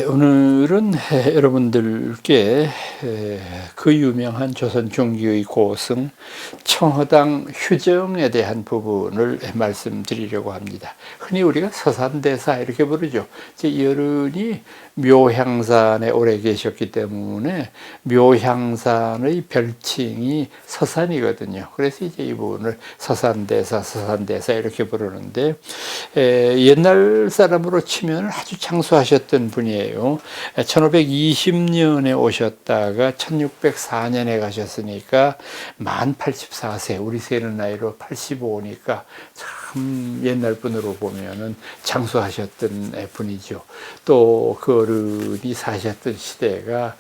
오늘은 여러분들께 그 유명한 조선 중기의 고승 청허당 휴정에 대한 부분을 말씀드리려고 합니다. 흔히 우리가 서산대사 이렇게 부르죠. 제 여른이 묘향산에 오래 계셨기 때문에 묘향산의 별칭이 서산이거든요. 그래서 이제 이분을 서산대사 이렇게 부르는데, 옛날 사람으로 치면 아주 장수하셨던 분이에요. 1520년에 오셨다가 1604년에 가셨으니까 만 84세, 우리 세는 나이로 85니까 참 옛날 분으로 보면은 장수하셨던 분이죠. 또 그 어른이 사셨던 시대가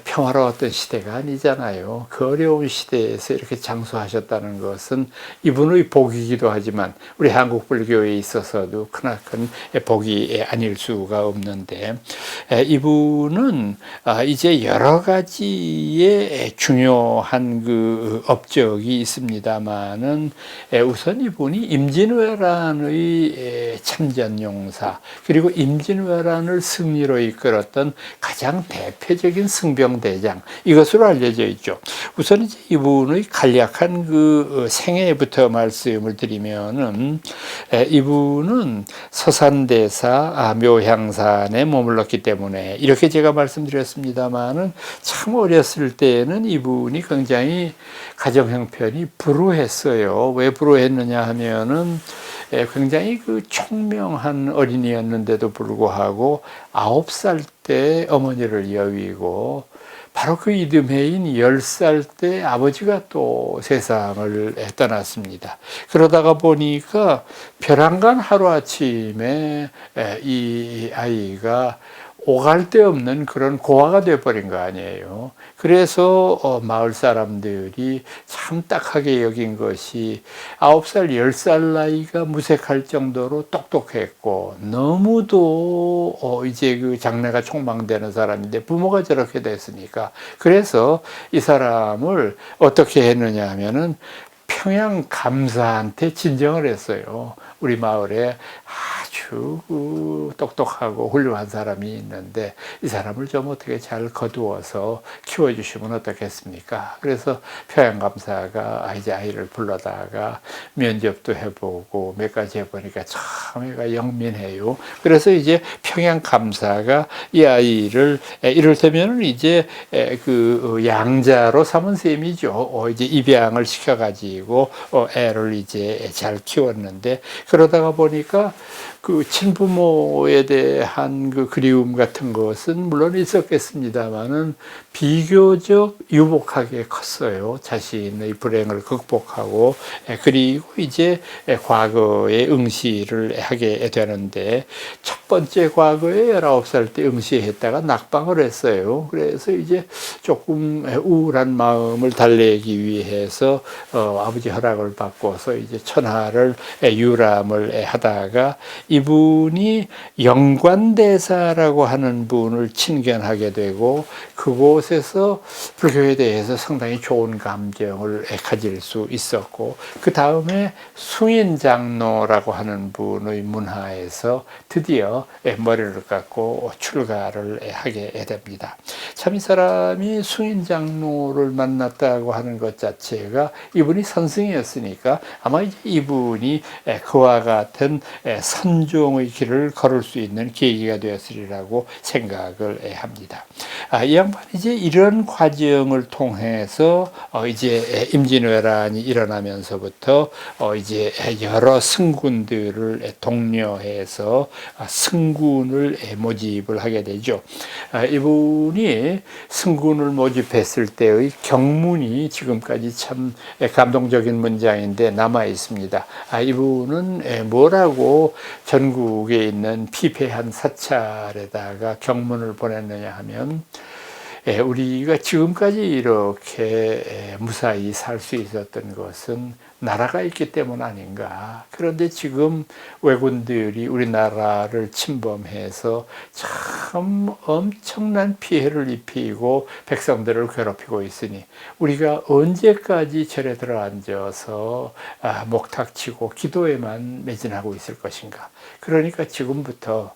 평화로웠던 시대가 아니잖아요. 그 어려운 시대에서 이렇게 장수하셨다는 것은 이분의 복이기도 하지만 우리 한국 불교에 있어서도 크나큰 복이 아닐 수가 없는데, 이분은 이제 여러 가지의 중요한 그 업적이 있습니다만은, 우선 이분이 임진왜란의 참전용사, 그리고 임진왜란을 승리로 이끌었던 가장 대표적인 승병대장, 이것으로 알려져 있죠. 우선 이제 이분의 간략한 그 생애부터 말씀을 드리면은, 이분은 서산대사 묘향산에 머물렀기 때문에 이렇게 제가 말씀드렸습니다만은, 참 어렸을 때는 이분이 굉장히 가정 형편이 불우했어요. 왜 불우했느냐 하면은, 굉장히 그 총명한 어린이였는데도 불구하고 9살 때 어머니를 여위고, 바로 그 이듬해인 10살 때 아버지가 또 세상을 떠났습니다. 그러다가 보니까 벼랑간 하루아침에 이 아이가 오갈 데 없는 그런 고아가 되어버린 거 아니에요. 그래서 마을 사람들이 참 딱하게 여긴 것이, 9살, 10살 나이가 무색할 정도로 똑똑했고, 너무도 이제 그 장래가 촉망되는 사람인데 부모가 저렇게 됐으니까, 그래서 이 사람을 어떻게 했느냐 하면은 평양 감사한테 진정을 했어요. 우리 마을에 아주 똑똑하고 훌륭한 사람이 있는데 이 사람을 좀 어떻게 잘 거두어서 키워주시면 어떻겠습니까? 그래서 평양감사가 이제 아이를 불러다가 면접도 해보고 몇 가지 해보니까 참 애가 영민해요. 그래서 이제 평양감사가 이 아이를 이를테면 이제 그 양자로 삼은 셈이죠. 이제 입양을 시켜가지고 애를 이제 잘 키웠는데, 그러다가 보니까 그 친부모에 대한 그 그리움 같은 것은 물론 있었겠습니다만은 비교적 유복하게 컸어요. 자신의 불행을 극복하고, 그리고 이제 과거에 응시를 하게 되는데, 첫 번째 과거에 19살 때 응시했다가 낙방을 했어요. 그래서 이제 조금 우울한 마음을 달래기 위해서 아버지 허락을 받고서 이제 천하를 유람을 하다가 이분이 영관대사라고 하는 분을 친견하게 되고, 그곳에서 불교에 대해서 상당히 좋은 감정을 가질 수 있었고, 그 다음에 숭인장로라고 하는 분의 문화에서 드디어 머리를 깎고 출가를 하게 됩니다. 참 이 사람이 숭인장로를 만났다고 하는 것 자체가, 이분이 선승이었으니까 아마 이분이 그와 같은 선종의 길을 걸을 수 있는 계기가 되었으리라고 생각을 합니다. 이 양반이 이제 이런 과정을 통해서 이제 임진왜란이 일어나면서부터 이제 여러 승군들을 독려해서 승군을 모집을 하게 되죠. 이분이 승군을 모집했을 때의 경문이 지금까지 참 감동적인 문장인데 남아 있습니다. 이분은 뭐라고 전국에 있는 피폐한 사찰에다가 경문을 보냈느냐 하면, 우리가 지금까지 이렇게 무사히 살 수 있었던 것은 나라가 있기 때문 아닌가. 그런데 지금 왜군들이 우리나라를 침범해서 참 엄청난 피해를 입히고 백성들을 괴롭히고 있으니 우리가 언제까지 절에 들어앉아서 목탁치고 기도에만 매진하고 있을 것인가. 그러니까 지금부터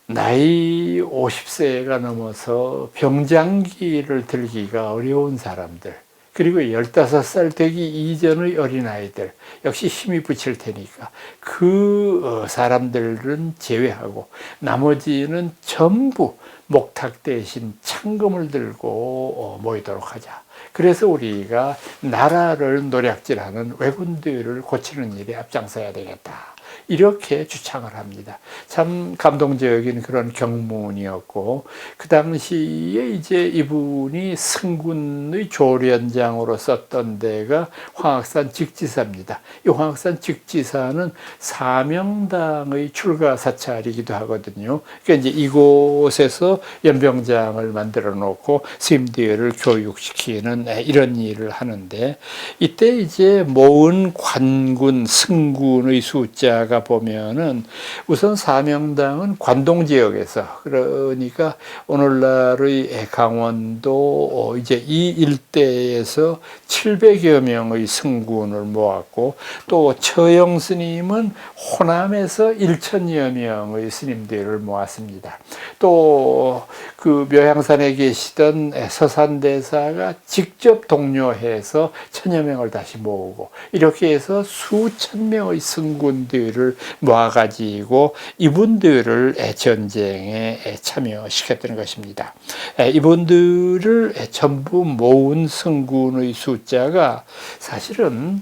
나이 50세가 넘어서 병장기를 들기가 어려운 사람들, 그리고 15살 되기 이전의 어린아이들, 역시 힘이 붙일 테니까 그 사람들은 제외하고 나머지는 전부 목탁 대신 창금을 들고 모이도록 하자. 그래서 우리가 나라를 노략질하는 왜군들을 고치는 일에 앞장서야 되겠다. 이렇게 주창을 합니다. 참 감동적인 그런 경문이었고, 그 당시에 이제 이분이 승군의 조련장으로 썼던 데가 황학산 직지사입니다. 이 황학산 직지사는 사명당의 출가 사찰이기도 하거든요. 그러니까 이제 이곳에서 연병장을 만들어 놓고 스님들을 교육시키는 이런 일을 하는데, 이때 이제 모은 관군, 승군의 숫자가 보면은 우선 사명당은 관동 지역에서, 그러니까 오늘날의 강원도 이제 이 일대에서 700여 명의 승군을 모았고, 또 처영 스님은 호남에서 1,000여 명의 스님들을 모았습니다. 또 그 묘향산에 계시던 서산대사가 직접 독려해서 1,000여 명을 다시 모으고, 이렇게 해서 수천 명의 승군들을 모아가지고 이분들을 전쟁에 참여시켰던 것입니다. 이분들을 전부 모은 승군의 숫자가 사실은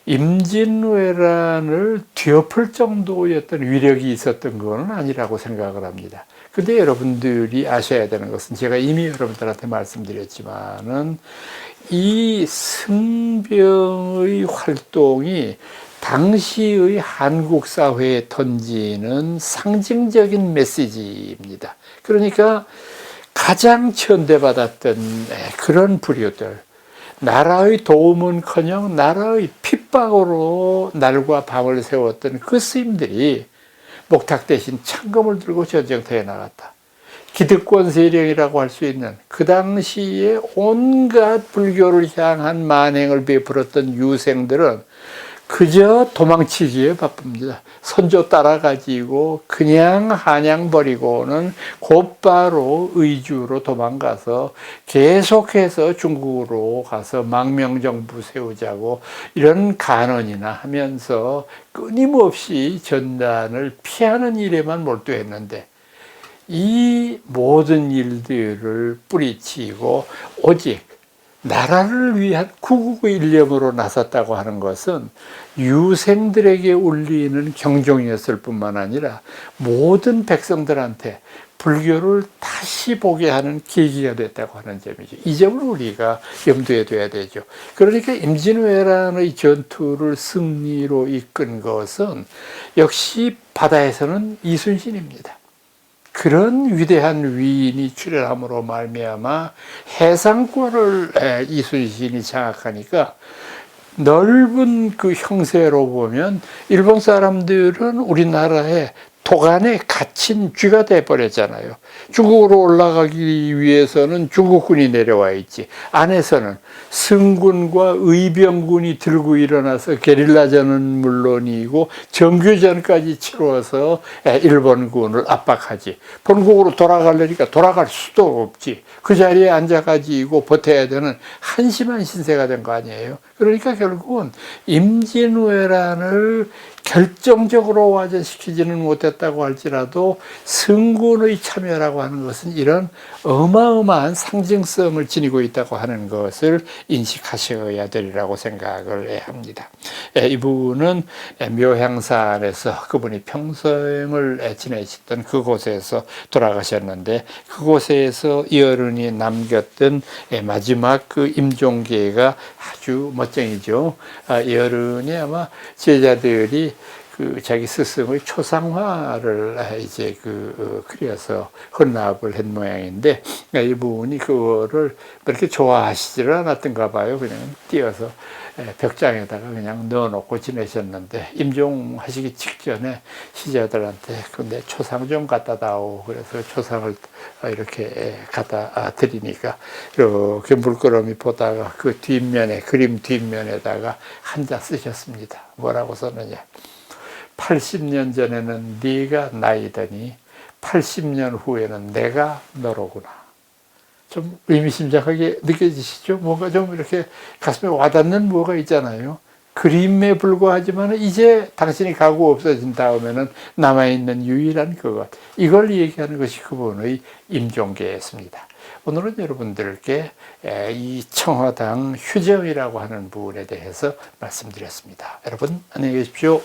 임진왜란을 뒤엎을 정도였던 위력이 있었던 것은 아니라고 생각을 합니다. 근데 여러분들이 아셔야 되는 것은, 제가 이미 여러분들한테 말씀드렸지만은, 이 승병의 활동이 당시의 한국 사회에 던지는 상징적인 메시지입니다. 그러니까 가장 천대받았던 그런 부류들, 나라의 도움은커녕 나라의 핍박으로 날과 밤을 세웠던 그 스님들이 목탁 대신 창검을 들고 전쟁터에 나갔다. 기득권 세력이라고 할 수 있는 그 당시에 온갖 불교를 향한 만행을 베풀었던 유생들은 그저 도망치기에 바쁩니다. 선조 따라가지고 그냥 한양 버리고는 곧바로 의주로 도망가서 계속해서 중국으로 가서 망명정부 세우자고 이런 간언이나 하면서 끊임없이 전단을 피하는 일에만 몰두했는데, 이 모든 일들을 뿌리치고 오직 나라를 위한 구국의 일념으로 나섰다고 하는 것은 유생들에게 울리는 경종이었을 뿐만 아니라 모든 백성들한테 불교를 다시 보게 하는 계기가 됐다고 하는 점이죠. 이 점을 우리가 염두에 둬야 되죠. 그러니까 임진왜란의 전투를 승리로 이끈 것은 역시 바다에서는 이순신입니다. 그런 위대한 위인이 출현함으로 말미암아 해상권을 이순신이 장악하니까, 넓은 그 형세로 보면 일본 사람들은 우리나라에 도간에 갇힌 쥐가 돼버렸잖아요. 중국으로 올라가기 위해서는 중국군이 내려와 있지, 안에서는 승군과 의병군이 들고 일어나서 게릴라전은 물론이고 정규전까지 치러서 일본군을 압박하지. 본국으로 돌아가려니까 돌아갈 수도 없지. 그 자리에 앉아가지고 버텨야 되는 한심한 신세가 된 거 아니에요. 그러니까 결국은 임진왜란을 결정적으로 와전시키지는 못했다고 할지라도 승군의 참여라고 하는 것은 이런 어마어마한 상징성을 지니고 있다고 하는 것을 인식하셔야 되리라고 생각을 합니다. 이분은 묘향산에서 그분이 평생을 지내셨던 그곳에서 돌아가셨는데, 그곳에서 이어른이 남겼던 마지막 그 임종계가 아주 멋쟁이죠. 이어른이 아마 제자들이 그 자기 스승의 초상화를 이제 그려서 헌납을 한 모양인데, 이분이 그거를 그렇게 좋아하시지를 않았던가 봐요. 그냥 띄어서 벽장에다가 그냥 넣어놓고 지내셨는데, 임종하시기 직전에 시자들한테 근데 초상 좀 갖다 다오. 그래서 초상을 이렇게 갖다 드리니까 이렇게 물끄러미 보다가 그 뒷면에, 그림 뒷면에다가 한자 쓰셨습니다. 뭐라고 썼느냐. 80년 전에는 네가 나이더니 80년 후에는 내가 너로구나. 좀 의미심장하게 느껴지시죠? 뭔가 좀 이렇게 가슴에 와닿는 뭐가 있잖아요. 그림에 불과하지만 이제 당신이 가고 없어진 다음에는 남아있는 유일한 그것. 이걸 얘기하는 것이 그분의 임종계였습니다. 오늘은 여러분들께 이 청화당 휴정이라고 하는 부분에 대해서 말씀드렸습니다. 여러분 안녕히 계십시오.